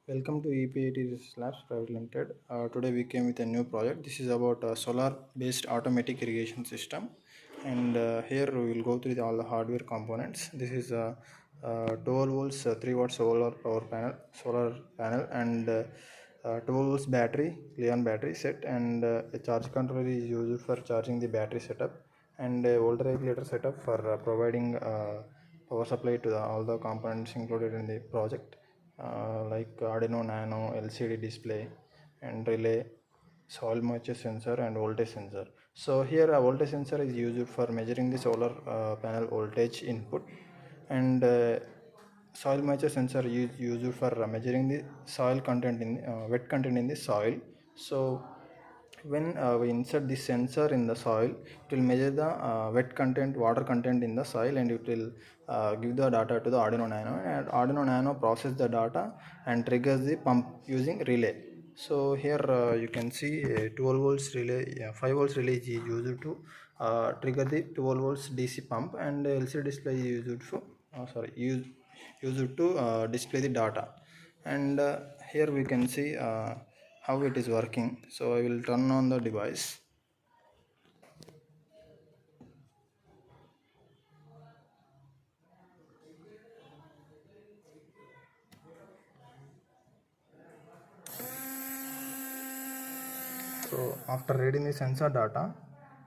Welcome to EPIT Labs Private Limited. Today we came with a new project. This is about a solar-based automatic irrigation system, and here we will go through all the hardware components. This is a 12 volts 3 watt solar panel, and 12 volts battery, Leon battery set, and a charge controller is used for charging the battery setup, and a voltage regulator setup for providing power supply to all the components included in the project, like Arduino Nano, LCD display, and relay, soil moisture sensor, and voltage sensor. So here a voltage sensor is used for measuring the solar panel voltage input, and soil moisture sensor is used for measuring the soil content in wet content in the soil. So when we insert the sensor in the soil, it will measure the wet content, water content in the soil, and it will give the data to the Arduino Nano, and Arduino Nano process the data and triggers the pump using relay. So here you can see a 12 volts relay, 5 volts relay is used to trigger the 12 volts DC pump, and LCD display is used for used to display the data. And here we can see how it is working. So I will turn on the device. So after reading the sensor data,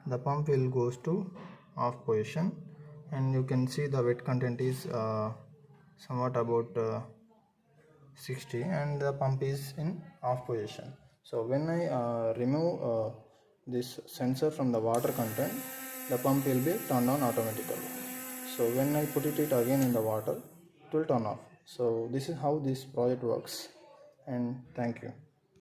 the pump will goes to off position, and you can see the wet content is somewhat about 60, and the pump is in off position. So when I remove this sensor from the water content, the pump will be turned on automatically. So when I put it again in the water, it will turn off. So this is how this project works, and thank you.